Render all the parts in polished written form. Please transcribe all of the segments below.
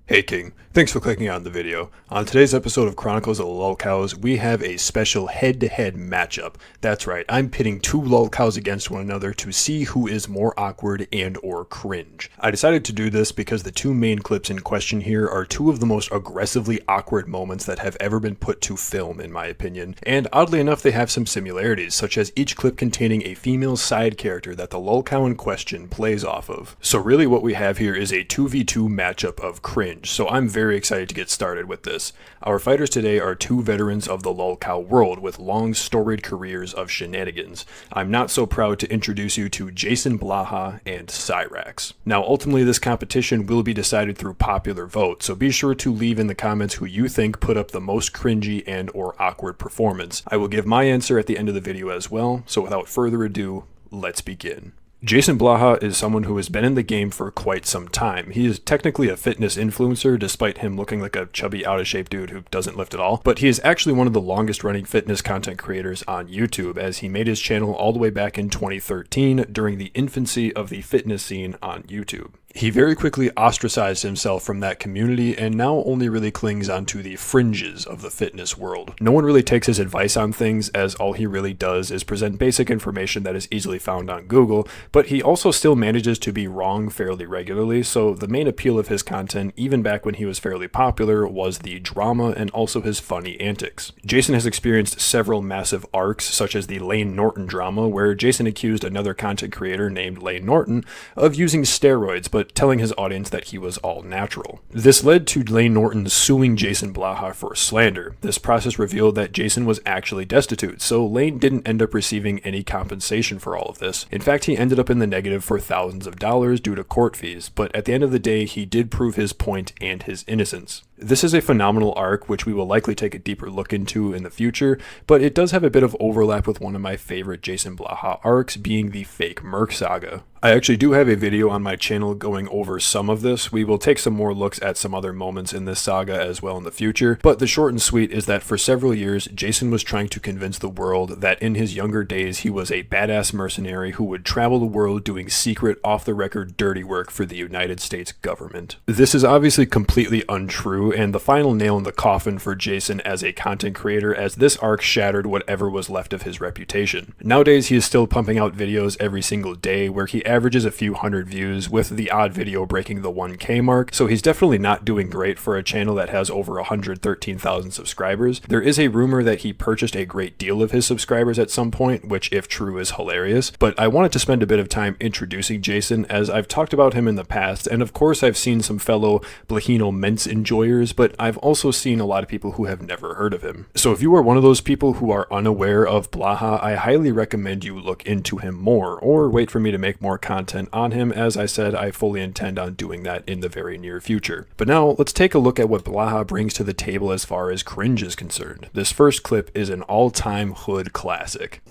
Hey King, thanks for clicking on the video. On today's episode of Chronicles of Lolcows, we have a special head-to-head matchup. That's right, I'm pitting two Lolcows against one another to see who is more awkward and or cringe. I decided to do this because the two main clips in question here are two of the most aggressively awkward moments that have ever been put to film in my opinion, and oddly enough they have some similarities, such as each clip containing a female side character that the Lolcow in question plays off of. So really what we have here is a 2v2 matchup of cringe. So I'm very excited to get started with this. Our fighters today are two veterans of the Lolcow world with long storied careers of shenanigans. I'm not so proud to introduce you to Jason Blaha and Cyrax. Now ultimately this competition will be decided through popular vote, so be sure to leave in the comments who you think put up the most cringy and or awkward performance. I will give my answer at the end of the video as well, so without further ado, let's begin. Jason Blaha is someone who has been in the game for quite some time. He is technically a fitness influencer, despite him looking like a chubby, out-of-shape dude who doesn't lift at all. But he is actually one of the longest-running fitness content creators on YouTube, as he made his channel all the way back in 2013 during the infancy of the fitness scene on YouTube. He very quickly ostracized himself from that community and now only really clings onto the fringes of the fitness world. No one really takes his advice on things, as all he really does is present basic information that is easily found on Google, but he also still manages to be wrong fairly regularly, so the main appeal of his content, even back when he was fairly popular, was the drama and also his funny antics. Jason has experienced several massive arcs, such as the Lane Norton drama, where Jason accused another content creator named Lane Norton of using steroids, but telling his audience that he was all natural. This led to Lane Norton suing Jason Blaha for slander. This process revealed that Jason was actually destitute, so Lane didn't end up receiving any compensation for all of this. In fact, he ended up in the negative for thousands of dollars due to court fees, but at the end of the day, he did prove his point and his innocence. This is a phenomenal arc, which we will likely take a deeper look into in the future, but it does have a bit of overlap with one of my favorite Jason Blaha arcs, being the fake Merc saga. I actually do have a video on my channel going over some of this. We will take some more looks at some other moments in this saga as well in the future, but the short and sweet is that for several years, Jason was trying to convince the world that in his younger days, he was a badass mercenary who would travel the world doing secret, off-the-record dirty work for the United States government. This is obviously completely untrue, and the final nail in the coffin for Jason as a content creator, as this arc shattered whatever was left of his reputation. Nowadays, he is still pumping out videos every single day where he averages a few hundred views, with the odd video breaking the 1K mark, so he's definitely not doing great for a channel that has over 113,000 subscribers. There is a rumor that he purchased a great deal of his subscribers at some point, which if true is hilarious, but I wanted to spend a bit of time introducing Jason, as I've talked about him in the past, and of course I've seen some fellow Blahino Ments enjoyers, but I've also seen a lot of people who have never heard of him. So if you are one of those people who are unaware of Blaha, I highly recommend you look into him more, or wait for me to make more content on him. As I said, I fully intend on doing that in the very near future. But now, let's take a look at what Blaha brings to the table as far as cringe is concerned. This first clip is an all-time hood classic.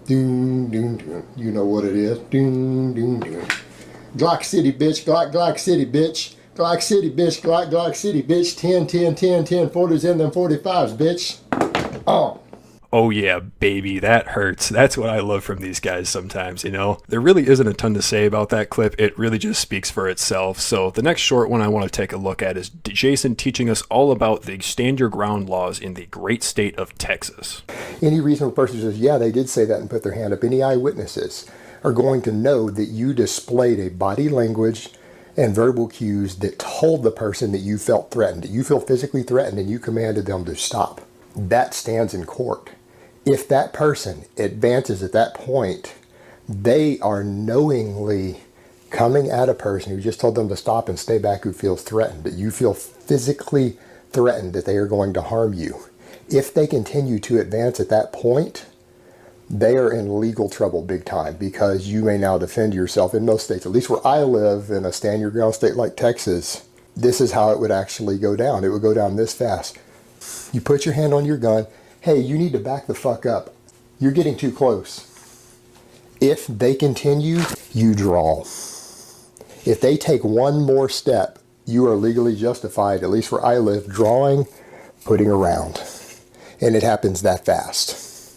Doom, doom, doom. You know what it is. Doom, doom, doom. Glock City, bitch. Glock City, bitch. Glock City, bitch. Glock City, bitch. 10, 10, 10, 10, 40s in them 45s, bitch. Oh. Oh yeah, baby, that hurts. That's what I love from these guys sometimes, you know? There really isn't a ton to say about that clip. It really just speaks for itself. So the next short one I want to take a look at is Jason teaching us all about the stand your ground laws in the great state of Texas. Any reasonable person says, yeah, they did say that and put their hand up. Any eyewitnesses are going to know that you displayed a body language and verbal cues that told the person that you felt threatened, that you feel physically threatened, and you commanded them to stop. That stands in court. If that person advances at that point, they are knowingly coming at a person who just told them to stop and stay back, who feels threatened, that you feel physically threatened that they are going to harm you. If they continue to advance at that point, they are in legal trouble big time, because you may now defend yourself. In most states, at least where I live, in a stand your ground state like Texas, this is how it would actually go down. It would go down this fast. You put your hand on your gun. Hey, you need to back the fuck up. You're getting too close. If they continue, you draw. If they take one more step, you are legally justified, at least where I live, drawing, putting around. And it happens that fast.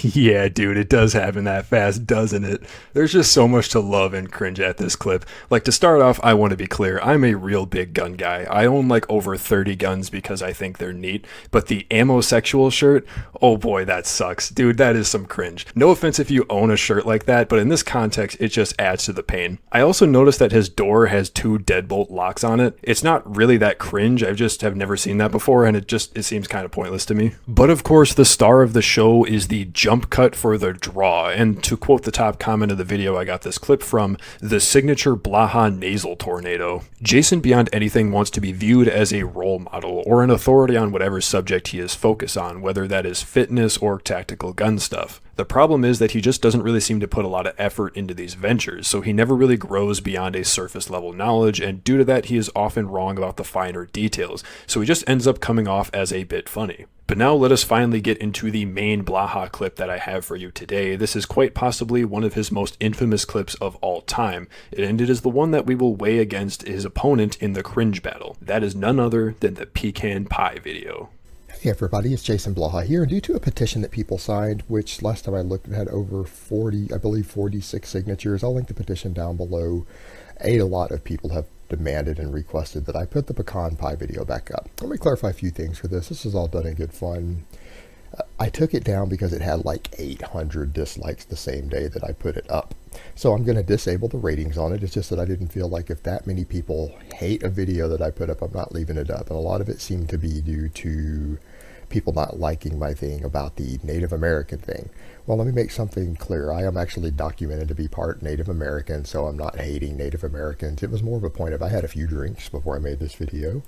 Yeah, dude, it does happen that fast, doesn't it? There's just so much to love and cringe at this clip. Like, to start off, I want to be clear, I'm a real big gun guy. I own like over 30 guns because I think they're neat, but the ammo-sexual shirt, oh boy, that sucks. Dude, that is some cringe. No offense if you own a shirt like that, but in this context, it just adds to the pain. I also noticed that his door has 2 deadbolt locks on it. It's not really that cringe, I just have never seen that before, and it seems kind of pointless to me. But of course, the star of the show is the jump cut for the draw, and to quote the top comment of the video I got this clip from, the signature Blaha nasal tornado. Jason beyond anything wants to be viewed as a role model or an authority on whatever subject he is focused on, whether that is fitness or tactical gun stuff. The problem is that he just doesn't really seem to put a lot of effort into these ventures, so he never really grows beyond a surface level knowledge, and due to that he is often wrong about the finer details, so he just ends up coming off as a bit funny. But now let us finally get into the main Blaha clip that I have for you today. This is quite possibly one of his most infamous clips of all time, and it is the one that we will weigh against his opponent in the cringe battle. That is none other than the pecan pie video. Hey everybody, it's Jason Blaha here, and due to a petition that people signed, which last time I looked had over 46 signatures, I'll link the petition down below. A lot of people have demanded and requested that I put the pecan pie video back up. Let me clarify a few things for this. This is all done in good fun. I took it down because it had like 800 dislikes the same day that I put it up. So I'm going to disable the ratings on it. It's just that I didn't feel like if that many people hate a video that I put up, I'm not leaving it up. And a lot of it seemed to be due to people not liking my thing about the Native American thing. Well, let me make something clear. I am actually documented to be part Native American, so I'm not hating Native Americans. It was more of a point of I had a few drinks before I made this video,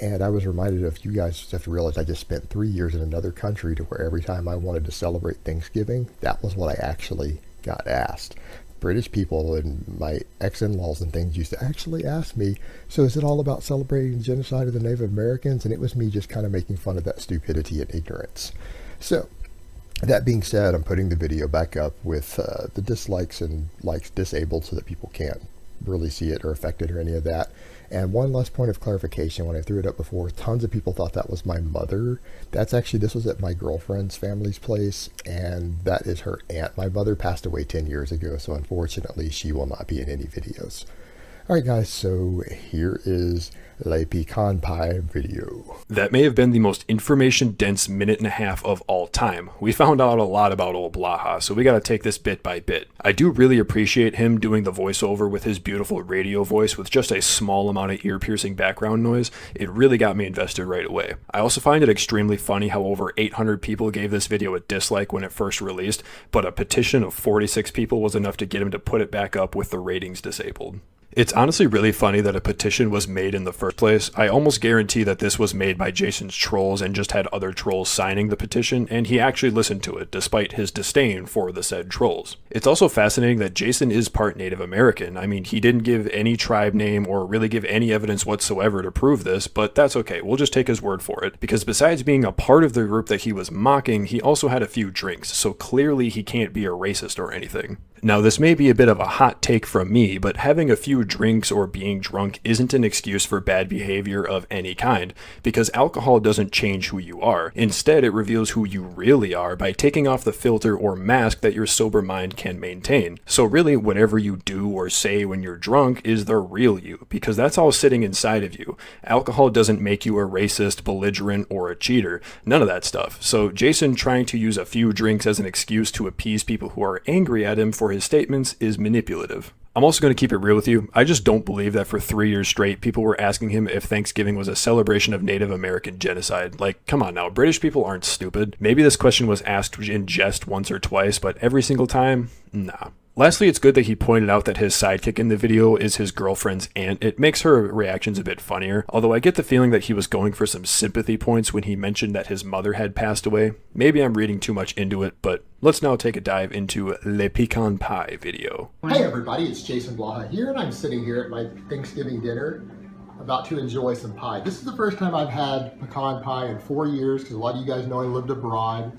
and I was reminded of, you guys have to realize I just spent 3 years in another country to where every time I wanted to celebrate Thanksgiving, that was what I actually got asked. British people and my ex-in-laws and things used to actually ask me, so is it all about celebrating the genocide of the Native Americans? And it was me just kind of making fun of that stupidity and ignorance. So that being said, I'm putting the video back up with the dislikes and likes disabled so that people can't really see it or affect it or any of that. And one last point of clarification, when I threw it up before, tons of people thought that was my mother. That's actually, this was at my girlfriend's family's place, and that is her aunt. My mother passed away 10 years ago, so unfortunately she will not be in any videos. Alright guys, so here is Le Pecan Pie video. That may have been the most information-dense minute and a half of all time. We found out a lot about old Blaha, so we gotta take this bit by bit. I do really appreciate him doing the voiceover with his beautiful radio voice with just a small amount of ear-piercing background noise. It really got me invested right away. I also find it extremely funny how over 800 people gave this video a dislike when it first released, but a petition of 46 people was enough to get him to put it back up with the ratings disabled. It's honestly really funny that a petition was made in the first place. I almost guarantee that this was made by Jason's trolls and just had other trolls signing the petition, and he actually listened to it, despite his disdain for the said trolls. It's also fascinating that Jason is part Native American. I mean, he didn't give any tribe name or really give any evidence whatsoever to prove this, but that's okay, we'll just take his word for it, because besides being a part of the group that he was mocking, he also had a few drinks, so clearly he can't be a racist or anything. Now, this may be a bit of a hot take from me, but having a few drinks or being drunk isn't an excuse for bad behavior of any kind, because alcohol doesn't change who you are. Instead, it reveals who you really are by taking off the filter or mask that your sober mind can maintain. So really, whatever you do or say when you're drunk is the real you, because that's all sitting inside of you. Alcohol doesn't make you a racist, belligerent, or a cheater. None of that stuff. So Jason trying to use a few drinks as an excuse to appease people who are angry at him for his statements is manipulative. I'm also going to keep it real with you. I just don't believe that for 3 years straight, people were asking him if Thanksgiving was a celebration of Native American genocide. Like, come on now, British people aren't stupid. Maybe this question was asked in jest once or twice, but every single time, nah. Lastly, it's good that he pointed out that his sidekick in the video is his girlfriend's aunt. It makes her reactions a bit funnier, although I get the feeling that he was going for some sympathy points when he mentioned that his mother had passed away. Maybe I'm reading too much into it, but let's now take a dive into Le Pecan Pie video. Hey everybody, it's Jason Blaha here, and I'm sitting here at my Thanksgiving dinner about to enjoy some pie. This is the first time I've had pecan pie in 4 years, because a lot of you guys know I lived abroad.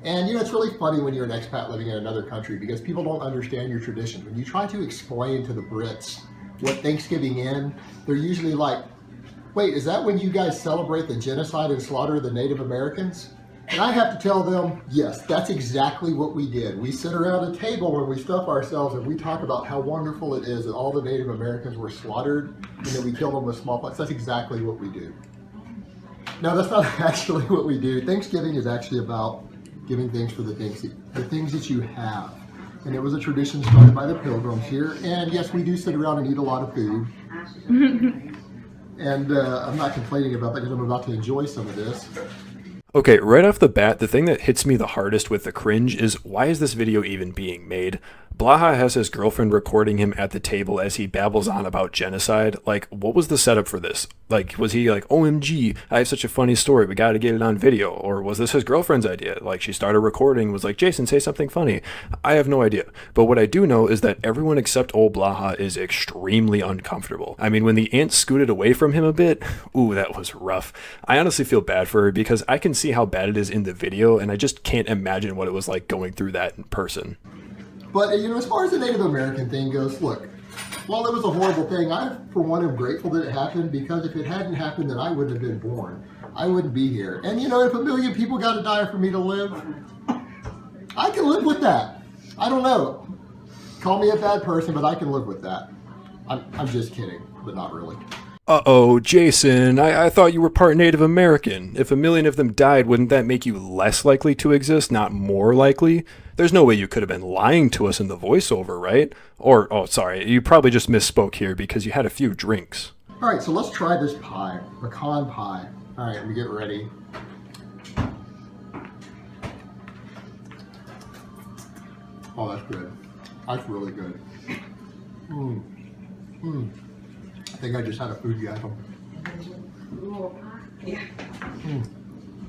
And you know, it's really funny when you're an expat living in another country because people don't understand your traditions. When you try to explain to the Brits what Thanksgiving is, they're usually like, wait, is that when you guys celebrate the genocide and slaughter of the Native Americans? And I have to tell them, yes, that's exactly what we did. We sit around a table and we stuff ourselves and we talk about how wonderful it is that all the Native Americans were slaughtered and that we killed them with smallpox. That's exactly what we do. No, that's not actually what we do. Thanksgiving is actually about giving thanks for the things that you have. And it was a tradition started by the Pilgrims here. And yes, we do sit around and eat a lot of food. And I'm not complaining about that because I'm about to enjoy some of this. Okay, right off the bat, the thing that hits me the hardest with the cringe is, why is this video even being made? Blaha has his girlfriend recording him at the table as he babbles on about genocide. Like, what was the setup for this? Like, was he like, OMG, I have such a funny story, we gotta get it on video? Or was this his girlfriend's idea? Like, she started recording, was like, Jason, say something funny. I have no idea. But what I do know is that everyone except old Blaha is extremely uncomfortable. I mean, when the ant scooted away from him a bit, ooh, that was rough. I honestly feel bad for her because I can see how bad it is in the video, and I just can't imagine what it was like going through that in person. But, you know, as far as the Native American thing goes, look, while it was a horrible thing, I, for one, am grateful that it happened, because if it hadn't happened, then I wouldn't have been born. I wouldn't be here. And, you know, if 1 million people got to die for me to live, I can live with that. I don't know. Call me a bad person, but I can live with that. I'm just kidding, but not really. Uh-oh, Jason, I thought you were part Native American. If 1 million of them died, wouldn't that make you less likely to exist, not more likely? There's no way you could have been lying to us in the voiceover, right? Or, oh, sorry, you probably just misspoke here because you had a few drinks. All right, so let's try this pie, pecan pie. All right, let me get ready. Oh, that's good. That's really good. I think I just had a food gasm. Yeah.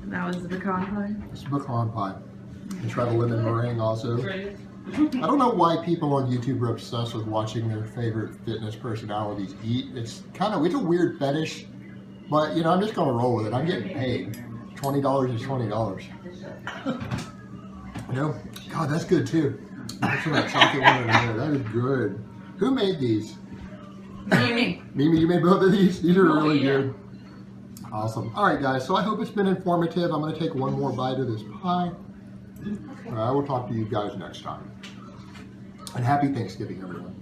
That was the pecan pie? It's pecan pie. And try the lemon meringue also. I don't know why people on YouTube are obsessed with watching their favorite fitness personalities eat. It's a weird fetish, but you know, I'm just gonna roll with it. I'm getting paid. $20 is $20. You know? God, that's good too. That's that chocolate one in there. That is good. Who made these? Mimi. Mimi, you made both of these? These are really good. Awesome. All right, guys, so I hope it's been informative. I'm going to take one more bite of this pie. I will talk to you guys next time. And happy Thanksgiving, everyone.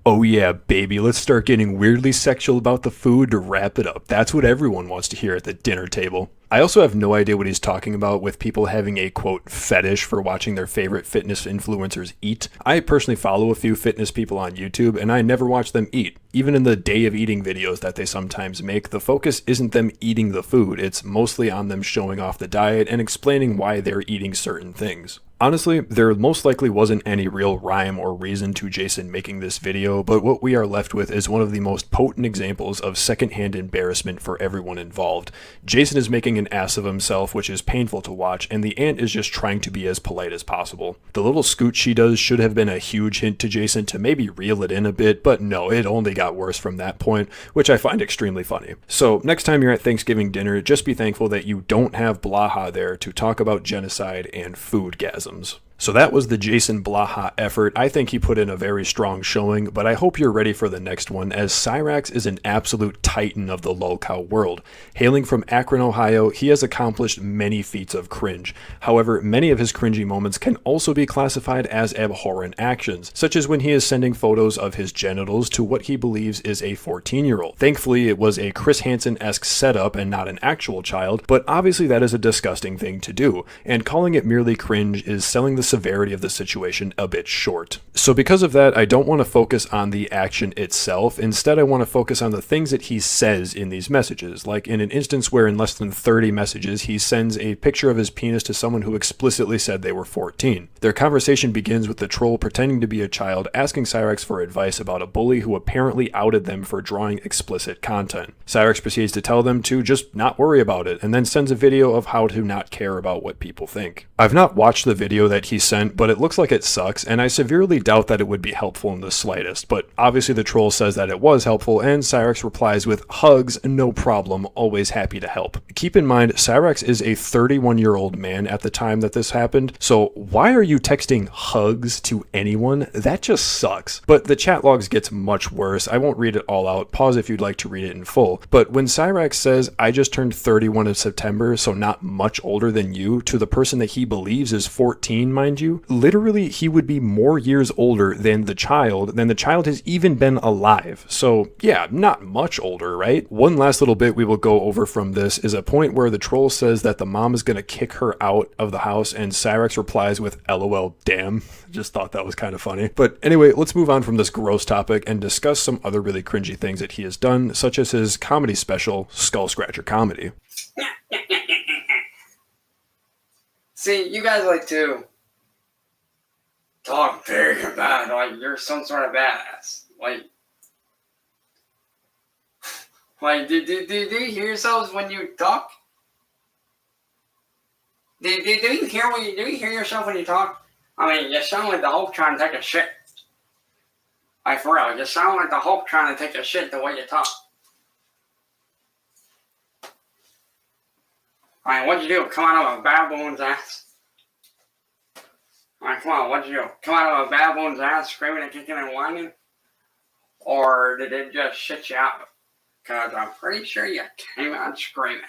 Oh yeah, baby, let's start getting weirdly sexual about the food to wrap it up. That's what everyone wants to hear at the dinner table. I also have no idea what he's talking about with people having a, quote, fetish for watching their favorite fitness influencers eat. I personally follow a few fitness people on YouTube, and I never watch them eat. Even in the day of eating videos that they sometimes make, the focus isn't them eating the food, it's mostly on them showing off the diet and explaining why they're eating certain things. Honestly, there most likely wasn't any real rhyme or reason to Jason making this video, but what we are left with is one of the most potent examples of secondhand embarrassment for everyone involved. Jason is making an ass of himself, which is painful to watch, and the ant is just trying to be as polite as possible. The little scoot she does should have been a huge hint to Jason to maybe reel it in a bit, but no, it only got worse from that point, which I find extremely funny. So next time you're at Thanksgiving dinner, just be thankful that you don't have Blaha there to talk about genocide and foodgasms. So that was the Jason Blaha effort. I think he put in a very strong showing, but I hope you're ready for the next one, as Cyrax is an absolute titan of the lolcow world. Hailing from Akron, Ohio, he has accomplished many feats of cringe. However, many of his cringy moments can also be classified as abhorrent actions, such as when he is sending photos of his genitals to what he believes is a 14-year-old. Thankfully, it was a Chris Hansen-esque setup and not an actual child, but obviously that is a disgusting thing to do, and calling it merely cringe is selling the severity of the situation a bit short. So because of that, I don't want to focus on the action itself. Instead, I want to focus on the things that he says in these messages, like in an instance where in less than 30 messages, he sends a picture of his penis to someone who explicitly said they were 14. Their conversation begins with the troll pretending to be a child, asking Cyrax for advice about a bully who apparently outed them for drawing explicit content. Cyrax proceeds to tell them to just not worry about it, and then sends a video of how to not care about what people think. I've not watched the video that he sent, but it looks like it sucks, and I severely doubt that it would be helpful in the slightest. But obviously the troll says that it was helpful, and Cyraxx replies with, "Hugs, no problem, always happy to help." Keep in mind, Cyraxx is a 31-year-old man at the time that this happened, so why are you texting hugs to anyone? That just sucks. But the chat logs gets much worse. I won't read it all out. Pause if you'd like to read it in full. But when Cyraxx says, "I just turned 31 in September, so not much older than you," to the person that he believes is 14, mind you, literally he would be more years older than the child has even been alive. So yeah, not much older, right? One last little bit we will go over from this is a point where the troll says that the mom is going to kick her out of the house, and Cyraxx replies with, "LOL, damn." Just thought that was kind of funny. But anyway, let's move on from this gross topic and discuss some other really cringy things that he has done, such as his comedy special, Skull Scratcher Comedy. See, you guys like to talk big and bad, like you're some sort of badass. Do you hear yourselves when you talk? Do you hear yourself when you talk? I mean, you sound like the Hulk trying to take a shit. Like, for real, you sound like the Hulk trying to take a shit the way you talk. I mean, what'd you do? Come out of a baboon's ass? Come on, what'd you do? Come out of a baboon's ass screaming and kicking and whining? Or did it just shit you out? Because I'm pretty sure you came out screaming.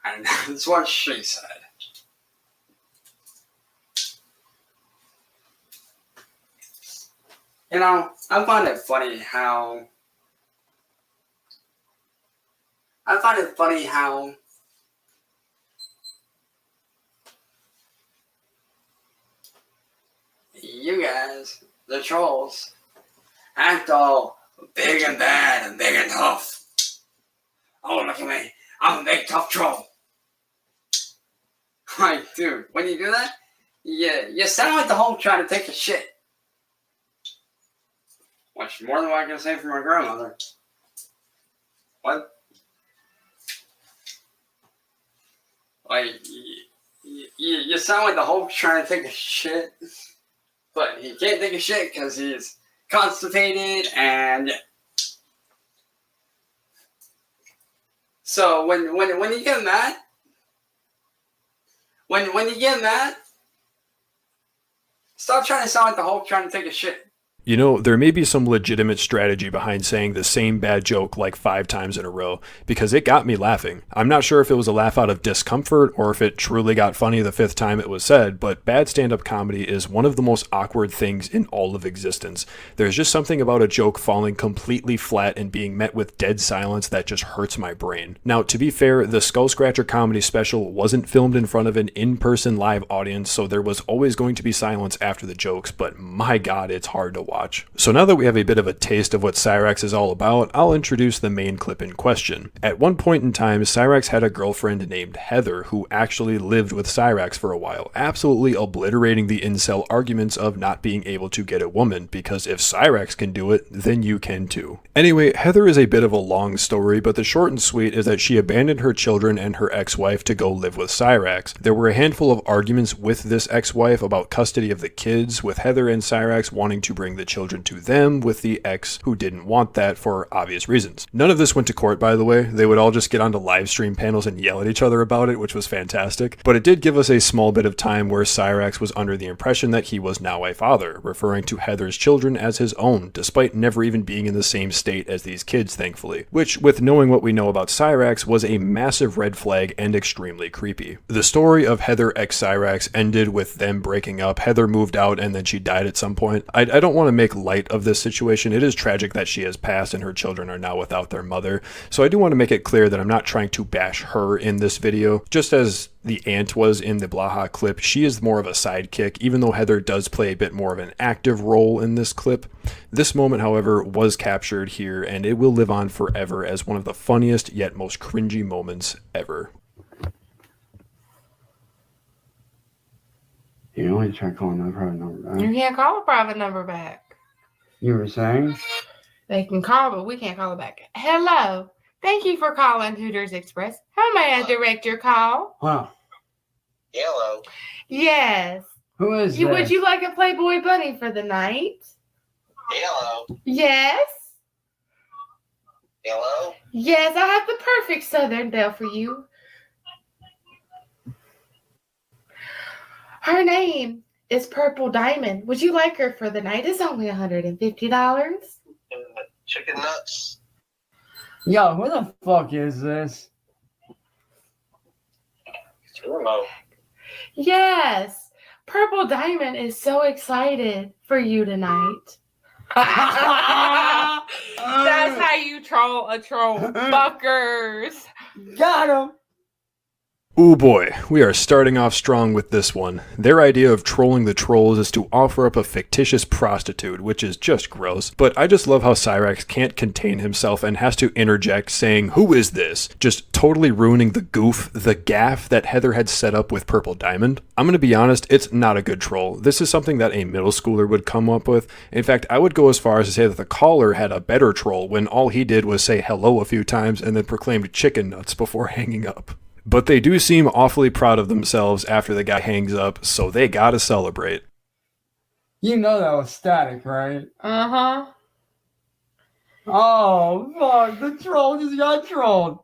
And that's what she said. You know, I find it funny how you guys, the trolls, act all big and bad and big and tough. Oh, look at me. I'm a big tough troll. Like, dude, when you do that, you sound like the Hulk trying to take a shit. Which more than what I can say from my grandmother. What? Like, you sound like the Hulk trying to take a shit. But he can't take a shit because he's constipated and... So when you get mad, when you get mad, stop trying to sound like the Hulk trying to take a shit. You know, there may be some legitimate strategy behind saying the same bad joke like 5 times in a row, because it got me laughing. I'm not sure if it was a laugh out of discomfort or if it truly got funny the 5th time it was said, but bad stand-up comedy is one of the most awkward things in all of existence. There's just something about a joke falling completely flat and being met with dead silence that just hurts my brain. Now, to be fair, the Skull Scratcher comedy special wasn't filmed in front of an in-person live audience, so there was always going to be silence after the jokes, but my god, it's hard to watch. So now that we have a bit of a taste of what Cyraxx is all about, I'll introduce the main clip in question. At one point in time, Cyraxx had a girlfriend named Heather who actually lived with Cyraxx for a while, absolutely obliterating the incel arguments of not being able to get a woman, because if Cyraxx can do it, then you can too. Anyway, Heather is a bit of a long story, but the short and sweet is that she abandoned her children and her ex-wife to go live with Cyraxx. There were a handful of arguments with this ex-wife about custody of the kids, with Heather and Cyraxx wanting to bring the children to them, with the ex who didn't want that for obvious reasons. None of this went to court, by the way. They would all just get onto live stream panels and yell at each other about it, which was fantastic. But it did give us a small bit of time where Cyraxx was under the impression that he was now a father, referring to Heather's children as his own, despite never even being in the same state as these kids, thankfully. Which, with knowing what we know about Cyraxx, was a massive red flag and extremely creepy. The story of Heather x Cyraxx ended with them breaking up. Heather moved out and then she died at some point. I don't want to make light of this situation. It is tragic that she has passed and her children are now without their mother. So I do want to make it clear that I'm not trying to bash her in this video. Just as the aunt was in the Blaha clip, she is more of a sidekick, even though Heather does play a bit more of an active role in this clip. This moment, however, was captured here, and it will live on forever as one of the funniest yet most cringy moments ever. You know, you try calling the private number back. You can't call a private number back. You were saying? They can call, but we can't call it back. Hello. Thank you for calling Hooters Express. How may I direct your call? Well, Hello. Yes. Who is Would this? you like a Playboy bunny for the night? Hello. Yes. Hello. Yes, I have the perfect Southern Belle for you. Her name is Purple Diamond. Would you like her for the night? It's only $150. Chicken nuts. Yo, who the fuck is this? Hello. Yes. Purple Diamond is so excited for you tonight. That's how you troll a troll. Fuckers. Got him. Ooh boy, we are starting off strong with this one. Their idea of trolling the trolls is to offer up a fictitious prostitute, which is just gross. But I just love how Cyrax can't contain himself and has to interject saying, "Who is this?" Just totally ruining the goof, the gaff that Heather had set up with Purple Diamond. I'm gonna be honest, it's not a good troll. This is something that a middle schooler would come up with. In fact, I would go as far as to say that the caller had a better troll when all he did was say hello a few times and then proclaimed chicken nuts before hanging up. But they do seem awfully proud of themselves after the guy hangs up, so they gotta celebrate. You know that was static, right? Uh-huh. Oh, fuck. The troll just got trolled.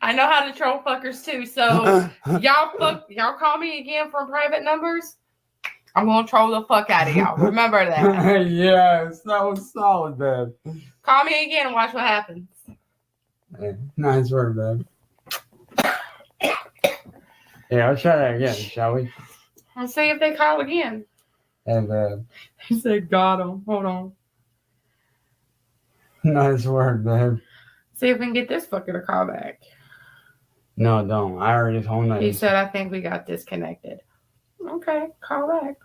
I know how to troll fuckers too, so y'all call me again from private numbers. I'm gonna troll the fuck out of y'all. Remember that. Yes, that was solid, man. Call me again and watch what happens. Hey, nice work, man. Yeah, let's try that again, shall we? Let's see if they call again. And He said, got him. Hold on. nice work, man. See if we can get this fucker to call back. No, don't. I already told him that. He said, I think we got disconnected. Okay, call back.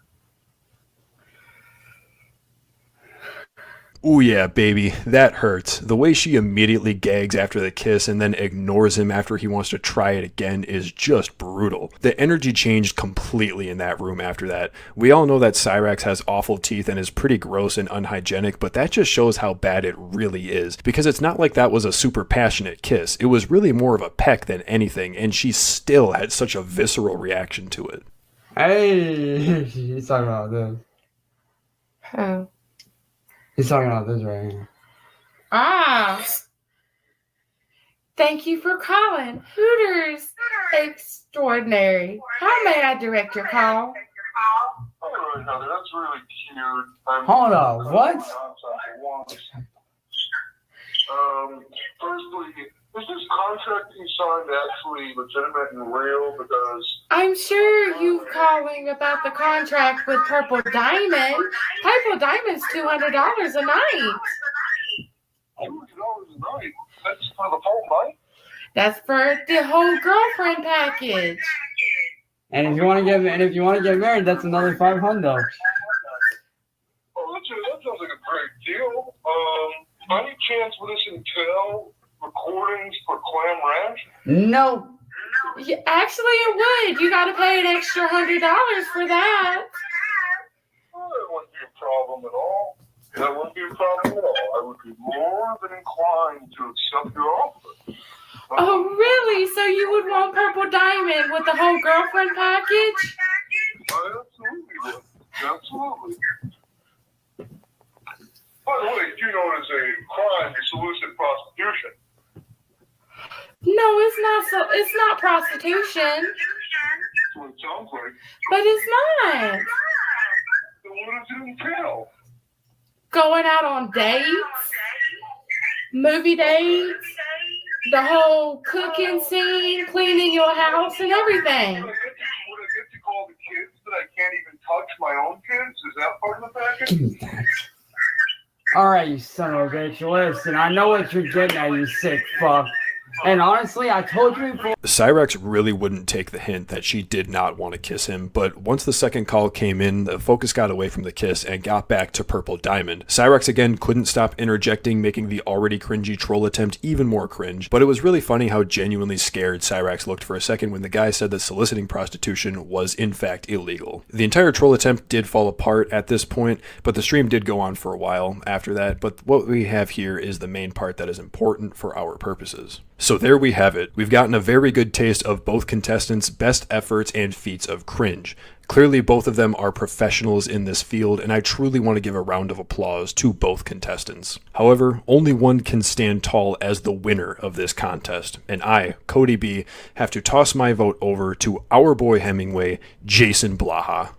Ooh yeah, baby, that hurts. The way she immediately gags after the kiss and then ignores him after he wants to try it again is just brutal. The energy changed completely in that room after that. We all know that Cyrax has awful teeth and is pretty gross and unhygienic, but that just shows how bad it really is. Because it's not like that was a super passionate kiss. It was really more of a peck than anything, and she still had such a visceral reaction to it. Hey, he's talking about this. Oh. He's talking about this right here. Ah. Thank you for calling. Hooters Extraordinary. How may I direct your call? Oh, Heather, that's really cute. Hold on, what? Firstly, is this contract you signed actually legitimate and real? Because I'm sure you're calling about the contract with Purple Diamond. Purple Diamond's $200 a night. $200 a night. That's for the whole night. That's for the whole girlfriend package. And if you want to get married, that's another $500. Oh, that sounds like a great deal. Any chance will this entail recordings for Clam Ranch? No. Yeah, actually, it would. You got to pay an extra $100 for that. Well, that wouldn't be a problem at all. That wouldn't be a problem at all. I would be more than inclined to accept your offer. Oh, really? So you would want Purple Diamond with the whole girlfriend package? I absolutely would. Absolutely. By the way, you know it is a crime to solicit prostitution. No, it's not. So it's not prostitution, That's what it sounds like. but it's not. Then what does it entail? Going out on dates, movie dates, the whole cooking scene, cleaning your house, and everything. Would I get to call the kids that I can't even touch my own kids? Is that part of the package? Give me that. All right, you son of a bitch. Listen, I know what you're getting at, you sick fuck. And honestly, I told you before. Cyrax really wouldn't take the hint that she did not want to kiss him, but once the second call came in, the focus got away from the kiss and got back to Purple Diamond. Cyrax again couldn't stop interjecting, making the already cringy troll attempt even more cringe, but it was really funny how genuinely scared Cyrax looked for a second when the guy said that soliciting prostitution was in fact illegal. The entire troll attempt did fall apart at this point, but the stream did go on for a while after that, but what we have here is the main part that is important for our purposes. So So there we have it. We've gotten a very good taste of both contestants' best efforts and feats of cringe. Clearly, both of them are professionals in this field, and I truly want to give a round of applause to both contestants. However, only one can stand tall as the winner of this contest, and I, Cody B, have to toss my vote over to our boy Hemingway, Jason Blaha.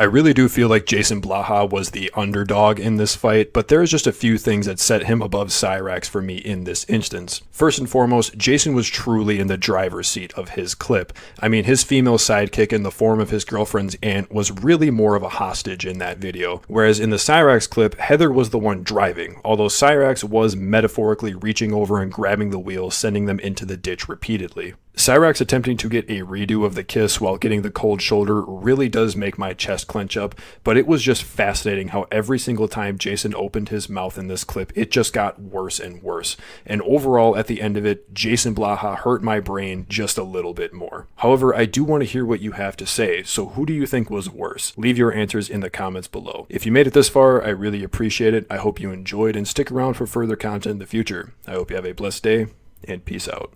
I really do feel like Jason Blaha was the underdog in this fight, but there's just a few things that set him above Cyrax for me in this instance. First and foremost, Jason was truly in the driver's seat of his clip. I mean, his female sidekick in the form of his girlfriend's aunt was really more of a hostage in that video, whereas in the Cyrax clip, Heather was the one driving, although Cyrax was metaphorically reaching over and grabbing the wheel, sending them into the ditch repeatedly. Cyrax attempting to get a redo of the kiss while getting the cold shoulder really does make my chest clench up, but it was just fascinating how every single time Jason opened his mouth in this clip, it just got worse and worse. And overall, at the end of it, Jason Blaha hurt my brain just a little bit more. However, I do want to hear what you have to say, so who do you think was worse? Leave your answers in the comments below. If you made it this far, I really appreciate it. I hope you enjoyed and stick around for further content in the future. I hope you have a blessed day, and peace out.